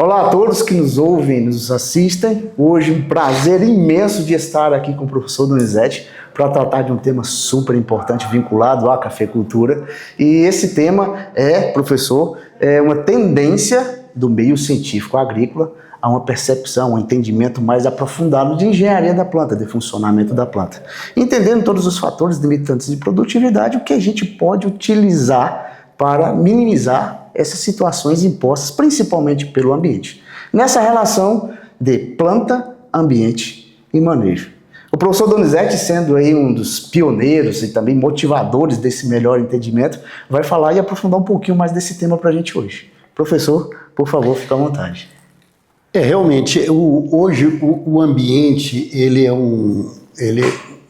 Olá a todos que nos ouvem, nos assistem. Hoje um prazer imenso de estar aqui com o professor Donizete para tratar de um tema super importante vinculado à cafeicultura. E esse tema professor, uma tendência do meio científico agrícola a uma percepção, um entendimento mais aprofundado de engenharia da planta, de funcionamento da planta. Entendendo todos os fatores limitantes de produtividade, o que a gente pode utilizar para minimizar essas situações impostas, principalmente pelo ambiente. Nessa relação de planta, ambiente e manejo. O professor Donizete, sendo aí um dos pioneiros e também motivadores desse melhor entendimento, vai falar e aprofundar um pouquinho mais desse tema para a gente hoje. Professor, por favor, fique à vontade. Realmente, hoje o ambiente,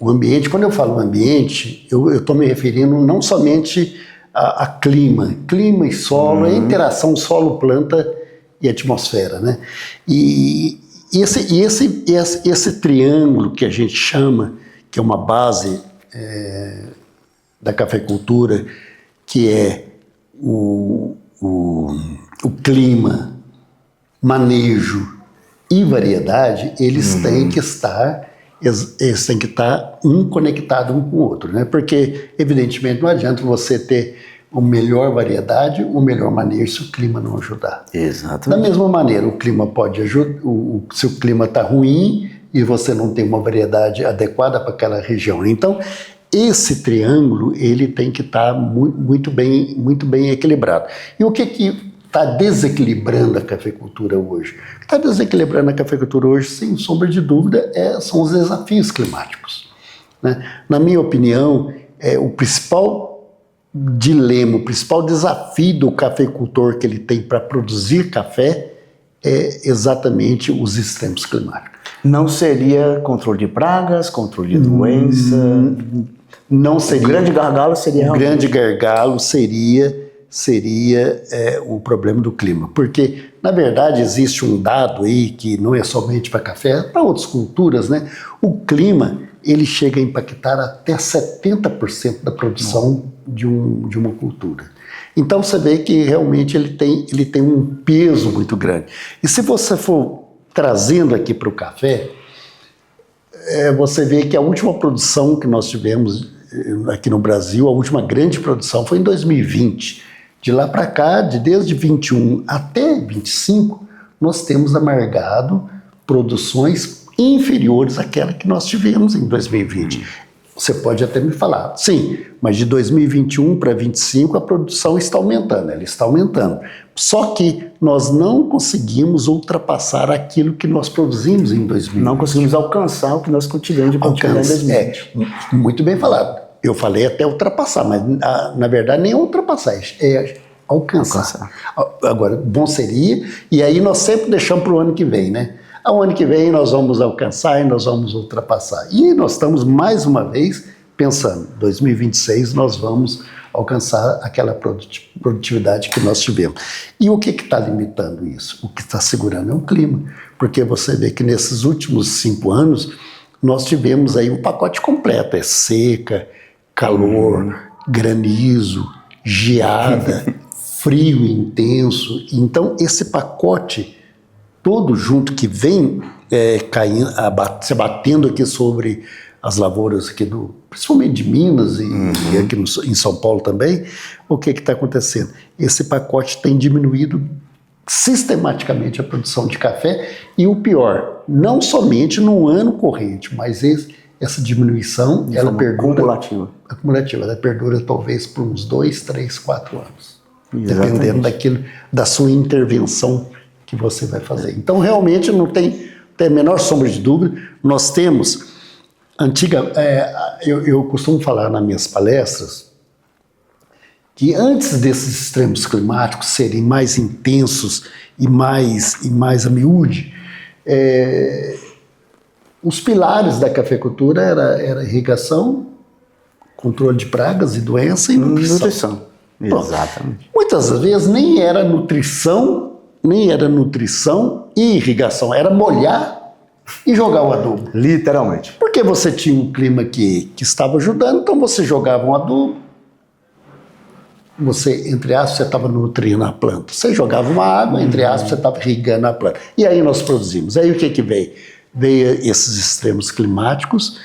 o ambiente, quando eu falo ambiente, eu estou me referindo não somente a clima e solo, a interação solo-planta e atmosfera, né? E esse triângulo que a gente chama, que é uma base da cafeicultura, que é o clima, manejo e variedade, eles têm que estar um conectado um com o outro, né? Porque, evidentemente, não adianta você ter a melhor variedade, o melhor manejo se o clima não ajudar. Exatamente. Da mesma maneira, o clima pode ajudar, se o clima está ruim e você não tem uma variedade adequada para aquela região. Então, esse triângulo, ele tem que estar muito bem equilibrado. E o que está desequilibrando a cafeicultura hoje? O que está desequilibrando a cafeicultura hoje, sem sombra de dúvida, são os desafios climáticos, né? Na minha opinião, o principal dilema, o principal desafio do cafeicultor que ele tem para produzir café é exatamente os extremos climáticos. Não seria controle de pragas, controle de doença? Não seria. O grande gargalo seria... O grande gargalo seria o problema do clima. Porque, na verdade, existe um dado aí que não é somente para café, é para outras culturas, né? O clima, ele chega a impactar até 70% da produção de uma cultura. Então, você vê que realmente ele tem um peso muito grande. E se você for trazendo aqui para o café, você vê que a última produção que nós tivemos aqui no Brasil, a última grande produção, foi em 2020. De lá para cá, desde 21 até 25, nós temos amargado produções inferiores àquela que nós tivemos em 2020. Você pode até me falar, sim, mas de 2021 para 25 a produção está aumentando, ela está aumentando. Só que nós não conseguimos ultrapassar aquilo que nós produzimos em 2020. Não conseguimos alcançar o que nós tivemos de produtividade em 2020. Muito bem falado. Eu falei até ultrapassar, mas na verdade nem é ultrapassar, é alcançar. Agora, bom seria, e aí nós sempre deixamos para o ano que vem, né? Ao ano que vem nós vamos alcançar e nós vamos ultrapassar. E nós estamos mais uma vez pensando, 2026 nós vamos alcançar aquela produtividade que nós tivemos. E o que está limitando isso? O que está segurando é o clima, porque você vê que nesses últimos 5 anos nós tivemos aí um pacote completo, seca, calor, granizo, geada, frio intenso. Então esse pacote todo junto que vem caindo, se abatendo aqui sobre as lavouras aqui principalmente de Minas e aqui em São Paulo também, o que está acontecendo? Esse pacote tem diminuído sistematicamente a produção de café e o pior, não somente no ano corrente, mas essa diminuição, ela perdura... Acumulativa, ela perdura talvez por uns 2, 3, 4 anos. Exatamente. Dependendo da sua intervenção que você vai fazer. Então, realmente, não tem a menor sombra de dúvida. Nós temos, eu costumo falar nas minhas palestras, que antes desses extremos climáticos serem mais intensos e mais a miúde, os pilares da cafeicultura era irrigação, controle de pragas e doença e nutrição. Exatamente. Muitas vezes nem era nutrição e irrigação, era molhar e jogar o adubo. Literalmente. Porque você tinha um clima que estava ajudando, então você jogava um adubo, você, entre aspas, você estava nutrindo a planta. Você jogava uma água, entre aspas, você estava irrigando a planta. E aí nós produzimos. Aí o que veio? Veio esses extremos climáticos,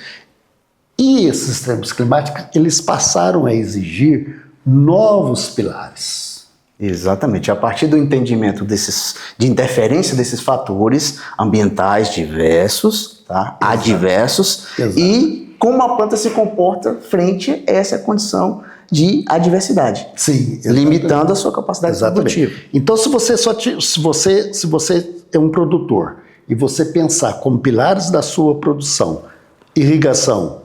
e esses extremos climáticos, eles passaram a exigir novos pilares. Exatamente. A partir do entendimento de interferência desses fatores ambientais diversos, tá? Adversos, e como a planta se comporta frente a essa condição de adversidade. Sim, limitando a sua capacidade produtiva. Então, se você é um produtor e você pensar como pilares da sua produção, irrigação,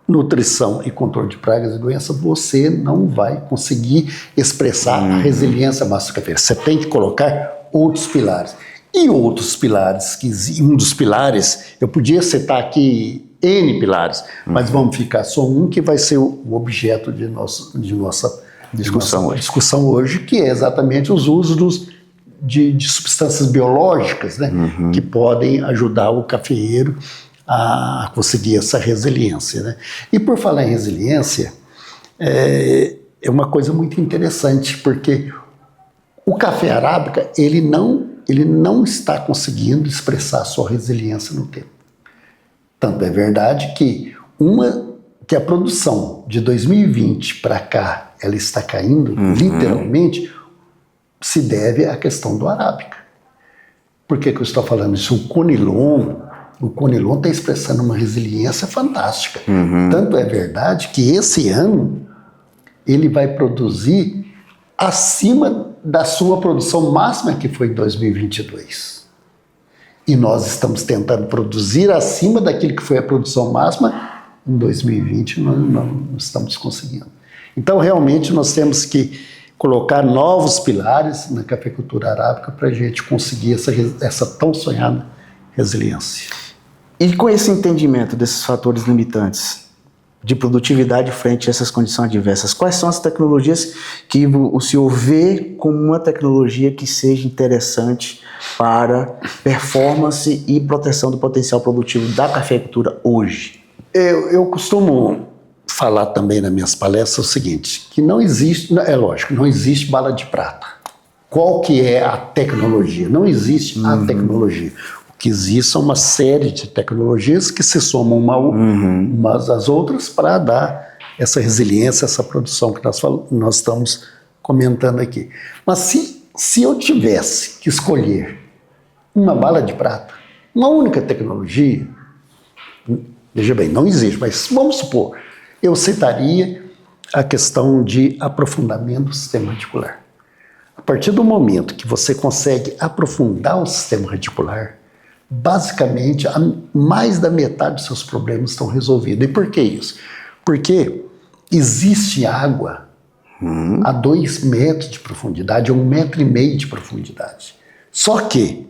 nutrição e controle de pragas e doenças, você não vai conseguir expressar a resiliência massacafeira. Você tem que colocar outros pilares. E outros pilares, um dos pilares, eu podia citar aqui N pilares, mas vamos ficar só um que vai ser o objeto de nossa discussão hoje, que é exatamente os usos de substâncias biológicas, né, que podem ajudar o cafeeiro a conseguir essa resiliência, né? E por falar em resiliência, é uma coisa muito interessante, porque o café arábica, ele não está conseguindo expressar sua resiliência no tempo. Tanto é verdade que a produção de 2020 para cá, ela está caindo, literalmente, se deve à questão do arábica. Por que eu estou falando isso? O Conilon está expressando uma resiliência fantástica. Tanto é verdade que esse ano ele vai produzir acima da sua produção máxima, que foi em 2022. E nós estamos tentando produzir acima daquilo que foi a produção máxima em 2020, nós não estamos conseguindo. Então, realmente, nós temos que colocar novos pilares na cafeicultura arábica para a gente conseguir essa tão sonhada resiliência. E com esse entendimento desses fatores limitantes de produtividade frente a essas condições adversas, quais são as tecnologias que o senhor vê como uma tecnologia que seja interessante para performance e proteção do potencial produtivo da cafeicultura hoje? Eu costumo falar também nas minhas palestras o seguinte, que não existe, é lógico, não existe bala de prata. Qual que é a tecnologia? Não existe a tecnologia. O que existe são uma série de tecnologias que se somam umas às outras para dar essa resiliência, essa produção que nós estamos comentando aqui. Mas se eu tivesse que escolher uma bala de prata, uma única tecnologia, veja bem, não existe, mas vamos supor, eu citaria a questão de aprofundamento do sistema radicular. A partir do momento que você consegue aprofundar o sistema radicular, basicamente, mais da metade dos seus problemas estão resolvidos. E por que isso? Porque existe água a 2 metros de profundidade, a 1,5 metro de profundidade. Só que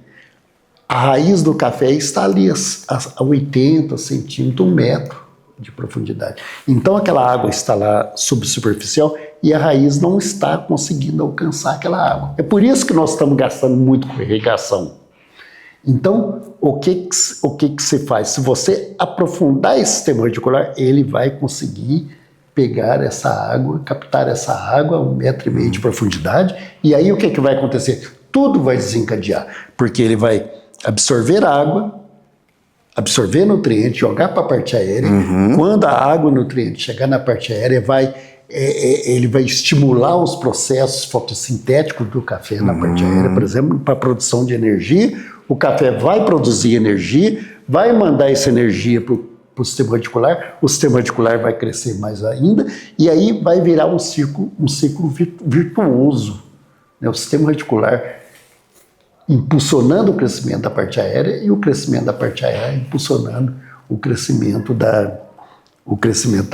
a raiz do café está ali a 80 centímetros, 1 metro de profundidade. Então aquela água está lá subsuperficial e a raiz não está conseguindo alcançar aquela água. É por isso que nós estamos gastando muito com irrigação. Então, o que se faz? Se você aprofundar esse sistema radicular, ele vai conseguir pegar essa água, captar essa água a 1,5 metro de profundidade, e aí o que vai acontecer? Tudo vai desencadear, porque ele vai absorver água, absorver nutriente, jogar para a parte aérea. Quando a água e o nutriente chegar na parte aérea, ele vai estimular os processos fotossintéticos do café na parte aérea, por exemplo, para a produção de energia. O café vai produzir energia, vai mandar essa energia para o sistema radicular, o sistema radicular vai crescer mais ainda, e aí vai virar um ciclo virtuoso, né? O sistema radicular impulsionando o crescimento da parte aérea e o crescimento da parte aérea impulsionando o crescimento da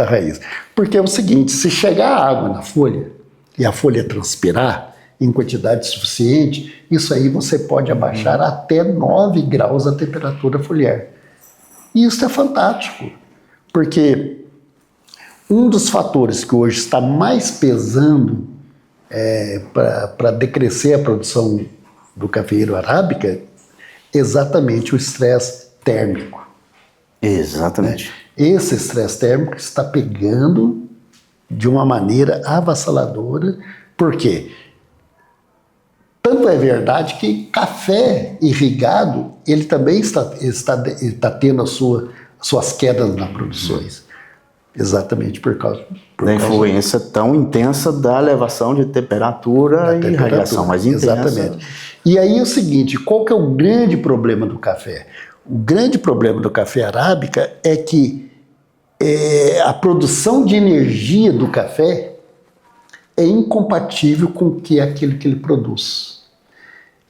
raiz. Porque é o seguinte, se chegar água na folha e a folha transpirar em quantidade suficiente, isso aí você pode abaixar até 9 graus a temperatura foliar. E isso é fantástico, porque um dos fatores que hoje está mais pesando para decrescer a produção do cafeeiro arábica é exatamente o estresse térmico. Exatamente. Esse estresse térmico está pegando de uma maneira avassaladora Por quê? Tanto é verdade que café irrigado, ele também está tendo suas quedas nas produções. Exatamente por causa da influência tão intensa da elevação de temperatura e radiação mais intensa. Exatamente. E aí é o seguinte, qual que é o grande problema do café? O grande problema do café arábica é que a produção de energia do café é incompatível com aquilo que ele produz.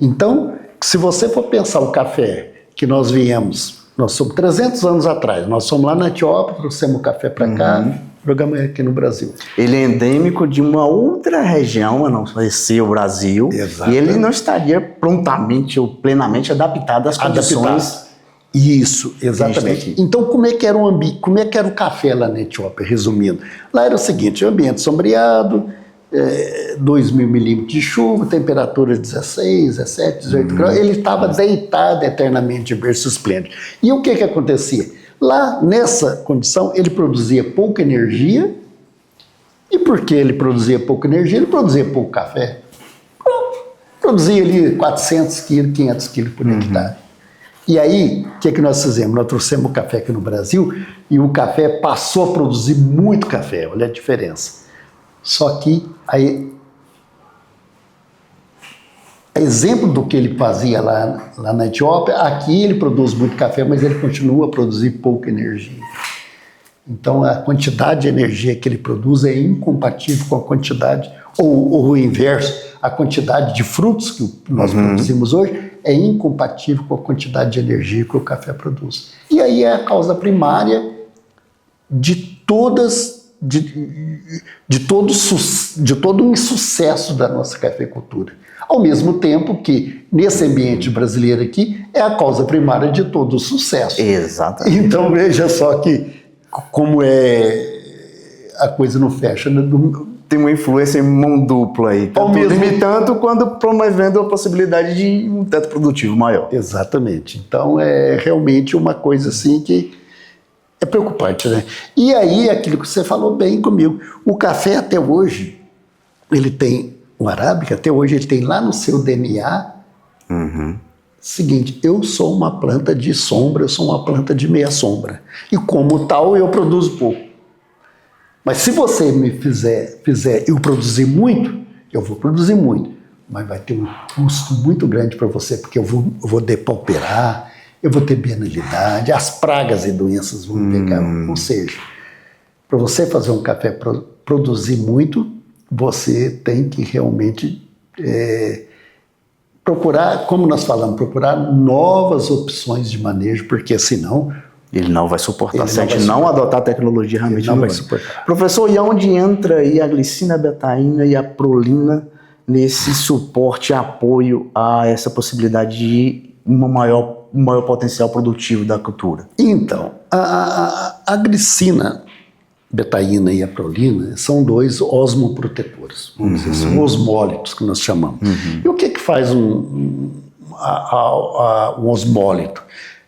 Então, se você for pensar o café que nós somos 300 anos atrás, nós somos lá na Etiópia, trouxemos o café para cá, jogamos aqui no Brasil. Ele é endêmico de uma outra região, a não ser o Brasil, Exato. E ele não estaria prontamente ou plenamente adaptado às condições. Isso, exatamente. Então, como é que era o café lá na Etiópia, resumindo? Lá era o seguinte, ambiente sombreado, 2.000 milímetros de chuva, temperatura 16, 17, 18 graus, ele estava deitado eternamente em berço esplêndido. E o que acontecia? Lá, nessa condição, ele produzia pouca energia, e porque ele produzia pouca energia, ele produzia pouco café. Produzia ali 400 quilos, 500 quilos por hectare. E aí, o que nós fizemos? Nós trouxemos o café aqui no Brasil, e o café passou a produzir muito café, olha a diferença. Só que, aí, exemplo do que ele fazia lá na Etiópia, aqui ele produz muito café, mas ele continua a produzir pouca energia. Então, a quantidade de energia que ele produz é incompatível com a quantidade, ou o inverso, a quantidade de frutos que nós produzimos hoje é incompatível com a quantidade de energia que o café produz. E aí é a causa primária de todo o insucesso da nossa cafeicultura. Ao mesmo tempo que, nesse ambiente brasileiro aqui, é a causa primária de todo o sucesso. Exatamente. Então, veja só como a coisa não fecha. Né? Tem uma influência em mão dupla aí, tanto limitando quanto promovendo a possibilidade de um teto produtivo maior. Exatamente. Então, é realmente uma coisa assim que é preocupante, né? E aí, aquilo que você falou bem comigo, o café até hoje, ele tem, o arábica, até hoje ele tem lá no seu DNA, seguinte, eu sou uma planta de sombra, eu sou uma planta de meia sombra. E como tal, eu produzo pouco. Mas se você me fizer eu produzir muito, eu vou produzir muito. Mas vai ter um custo muito grande para você, porque eu vou depauperar, eu vou ter penalidade, as pragas e doenças vão me pegar. Ou seja, para você fazer um café produzir muito, você tem que realmente procurar, como nós falamos, procurar novas opções de manejo, porque senão ele não vai suportar. Se a gente não adotar a tecnologia, realmente não vai suportar. Professor, e aonde entra aí a glicina betaína e a prolina nesse suporte e apoio a essa possibilidade de um maior potencial produtivo da cultura? Então, a glicina betaína e a prolina são dois osmoprotetores, vamos dizer assim, osmólitos que nós chamamos. E o que faz um osmólito?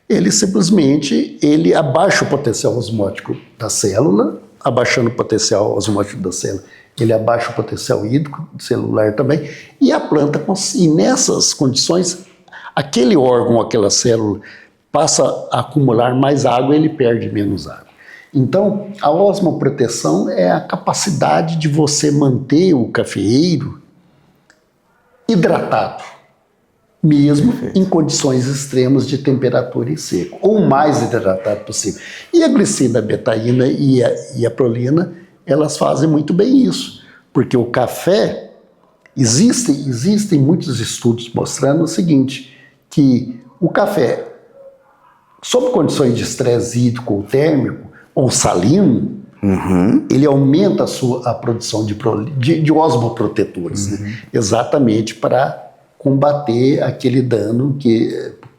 Ele simplesmente abaixa o potencial osmótico da célula, abaixando o potencial osmótico da célula, ele abaixa o potencial hídrico celular também, e a planta, e nessas condições, aquele órgão, aquela célula, passa a acumular mais água e ele perde menos água. Então, a osmoproteção é a capacidade de você manter o cafeeiro hidratado, mesmo em condições extremas de temperatura e seco, ou o mais hidratado possível. E a glicina betaína e a prolina, elas fazem muito bem isso, porque o café, existem muitos estudos mostrando o seguinte, que o café, sob condições de estresse hídrico ou térmico, ou salino, ele aumenta a produção de osmoprotetores, né? Exatamente para combater aquele dano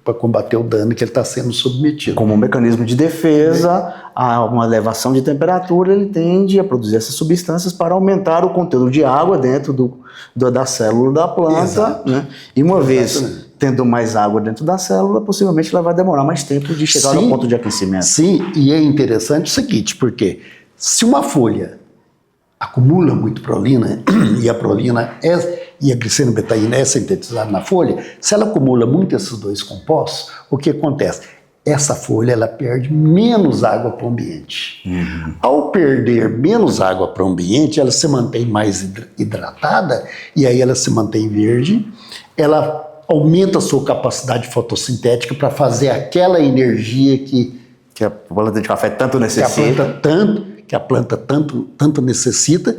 para combater o dano que ele está sendo submetido. Como um mecanismo de defesa, a uma elevação de temperatura, ele tende a produzir essas substâncias para aumentar o conteúdo de água dentro da célula da planta, né? E uma vez tendo mais água dentro da célula, possivelmente ela vai demorar mais tempo de chegar ao ponto de aquecimento. Sim, e é interessante o seguinte, porque se uma folha acumula muito prolina e a prolina e a glicina betaína é sintetizada na folha, se ela acumula muito esses dois compostos, o que acontece? Essa folha ela perde menos água para o ambiente. Ao perder menos água para o ambiente, ela se mantém mais hidratada e aí ela se mantém verde, ela aumenta a sua capacidade fotossintética para fazer aquela energia que a planta de café tanto necessita. Que a planta tanto necessita.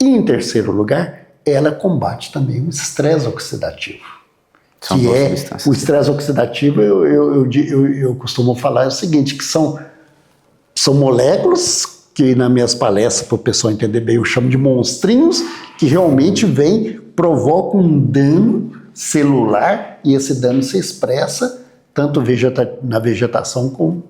E, em terceiro lugar, ela combate também o estresse oxidativo. São que duas é substâncias. o estresse oxidativo, eu costumo falar o seguinte, que são moléculas que nas minhas palestras, para o pessoal entender bem, eu chamo de monstrinhos, que realmente provocam um dano celular, e esse dano se expressa tanto na vegetação como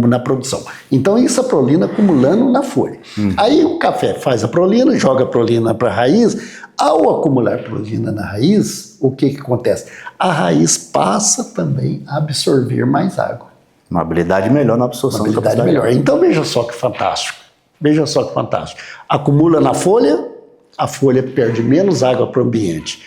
na produção. Então, isso a prolina acumulando na folha. Aí o café faz a prolina, joga a prolina para a raiz. Ao acumular prolina na raiz, o que acontece? A raiz passa também a absorver mais água. Uma habilidade melhor na absorção. Uma habilidade melhor. Então, veja só que fantástico. Veja só que fantástico. Acumula na folha, a folha perde menos água para o ambiente.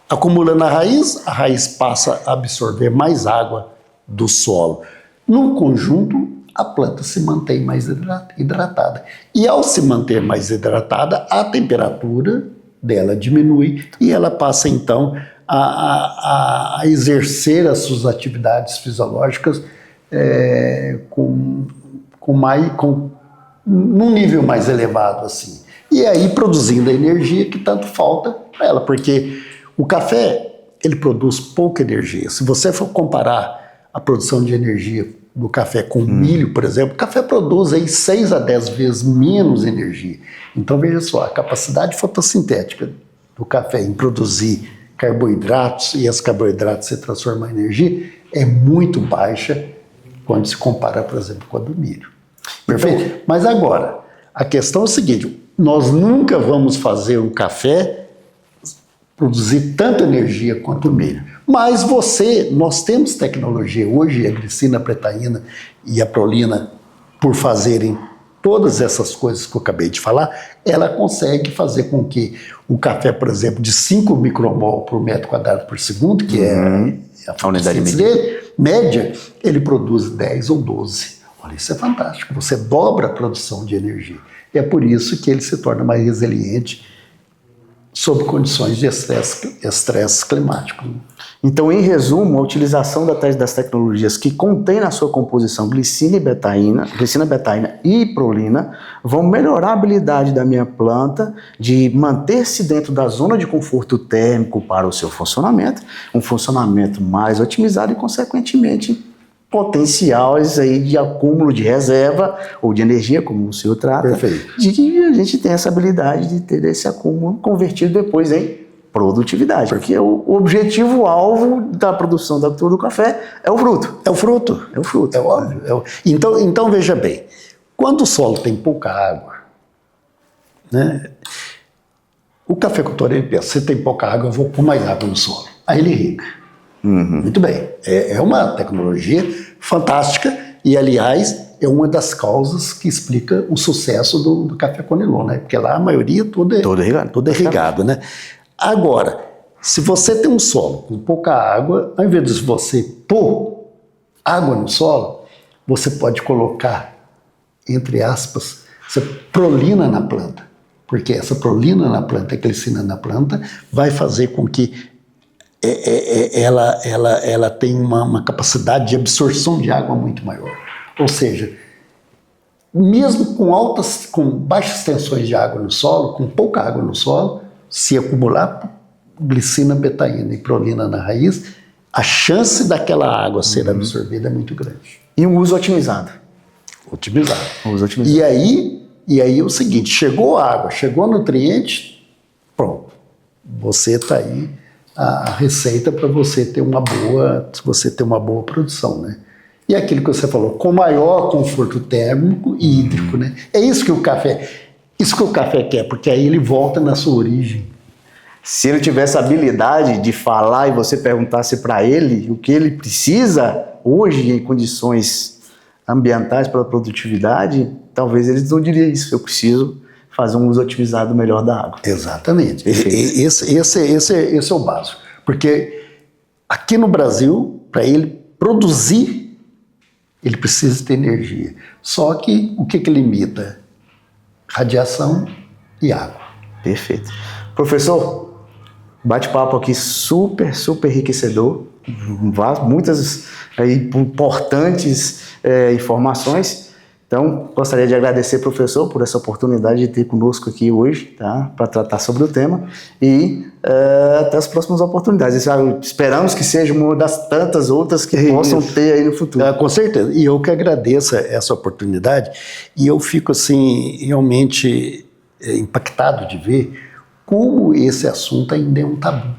Acumula na raiz, a raiz passa a absorver mais água do solo. No conjunto, a planta se mantém mais hidratada. E ao se manter mais hidratada, a temperatura dela diminui e ela passa, então, a exercer as suas atividades fisiológicas num nível mais elevado, assim. E aí produzindo a energia que tanto falta para ela, porque o café, ele produz pouca energia. Se você for comparar a produção de energia do café com milho, por exemplo, o café produz aí 6 a 10 vezes menos energia. Então, veja só, a capacidade fotossintética do café em produzir carboidratos e esses carboidratos se transformar em energia é muito baixa quando se compara, por exemplo, com a do milho. Perfeito? Mas agora, a questão é o seguinte, nós nunca vamos fazer um café produzir tanta energia quanto o milho. Mas nós temos tecnologia hoje, a glicina, a betaína e a prolina, por fazerem todas essas coisas que eu acabei de falar, ela consegue fazer com que o café, por exemplo, de 5 micromol por metro quadrado por segundo, que é a unidade média, ele produz 10 ou 12. Olha, isso é fantástico. Você dobra a produção de energia. E é por isso que ele se torna mais resiliente sob condições de estresse climático. Então, em resumo, a utilização das tecnologias que contém na sua composição glicina, betaína e prolina vão melhorar a habilidade da minha planta de manter-se dentro da zona de conforto térmico para o seu funcionamento, um funcionamento mais otimizado e, consequentemente, potenciais aí de acúmulo de reserva ou de energia, como o senhor trata. Perfeito. De que a gente tem essa habilidade de ter esse acúmulo convertido depois em produtividade, porque o objetivo-alvo da produção da cultura do café é o fruto. É o fruto. É o fruto. É óbvio. Então, veja bem, quando o solo tem pouca água, né, o cafeicultor ele pensa, se tem pouca água, eu vou pôr mais água no solo. Aí ele irriga. Muito bem. É uma tecnologia fantástica e, aliás, é uma das causas que explica o sucesso do café Conilon, né? Porque lá a maioria tudo é irrigado, né? Agora, se você tem um solo com pouca água, ao invés de você pôr água no solo, você pode colocar, entre aspas, você prolina na planta. Porque essa prolina na planta, a glicina na planta, vai fazer com que ela tenha uma capacidade de absorção de água muito maior. Ou seja, mesmo com baixas tensões de água no solo, com pouca água no solo, se acumular glicina, betaína e prolina na raiz, a chance daquela água ser absorvida é muito grande. E um uso otimizado. Otimizado. Uso otimizado. E aí é o seguinte, chegou água, chegou nutriente, pronto. Você está aí a receita para você ter uma boa produção, né? E aquilo que você falou, com maior conforto térmico e hídrico, né? É isso que o café quer, porque aí ele volta na sua origem. Se ele tivesse a habilidade de falar e você perguntasse para ele o que ele precisa hoje em condições ambientais para a produtividade, talvez ele não diria isso. Eu preciso fazer um uso otimizado melhor da água. Exatamente. Esse é o básico. Porque aqui no Brasil, para ele produzir, ele precisa ter energia. Só que o que limita? Radiação e água. Perfeito. Professor, bate-papo aqui super enriquecedor, muitas aí, importantes informações. Então, gostaria de agradecer, professor, por essa oportunidade de ter conosco aqui hoje, tá, para tratar sobre o tema, e até as próximas oportunidades. Esperamos que seja uma das tantas outras que possam ter aí no futuro. Com certeza, e eu que agradeço essa oportunidade, e eu fico assim, realmente impactado de ver como esse assunto ainda é um tabu.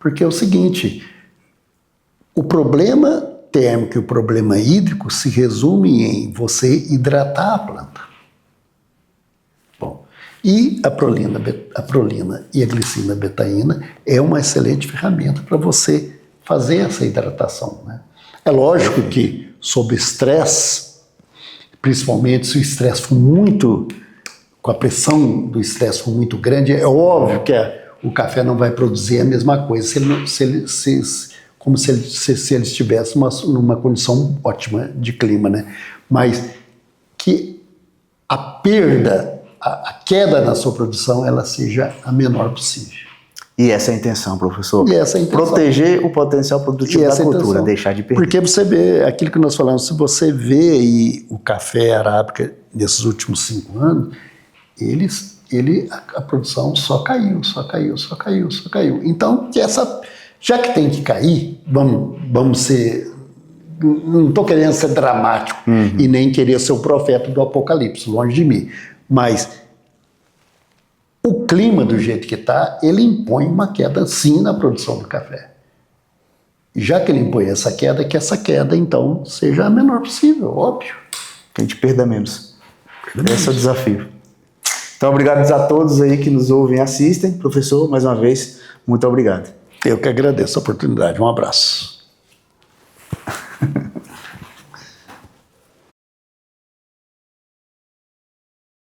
Porque é o seguinte, o problema térmico e o problema hídrico se resume em você hidratar a planta. Bom, e a prolina e a glicina betaína é uma excelente ferramenta para você fazer essa hidratação, né? É lógico que sob estresse, principalmente se o estresse for muito, com a pressão do estresse for muito grande, é óbvio que o café não vai produzir a mesma coisa como se ele estivesse numa condição ótima de clima, né? Mas que a perda, a queda na sua produção, ela seja a menor possível. E essa é a intenção, professor. E essa é a intenção. Proteger o potencial produtivo da cultura, deixar de perder. Porque você vê, aquilo que nós falamos, se você vê aí o café arábica nesses últimos 5 anos, a produção só caiu. Então, já que tem que cair, vamos ser... Não estou querendo ser dramático e nem querer ser o profeta do apocalipse, longe de mim. Mas o clima do jeito que está, ele impõe uma queda sim na produção do café. E já que ele impõe essa queda, que essa queda então seja a menor possível, óbvio. Que a gente perda menos. Esse é o desafio. Então, obrigado a todos aí que nos ouvem e assistem. Professor, mais uma vez, muito obrigado. Eu que agradeço a oportunidade. Um abraço.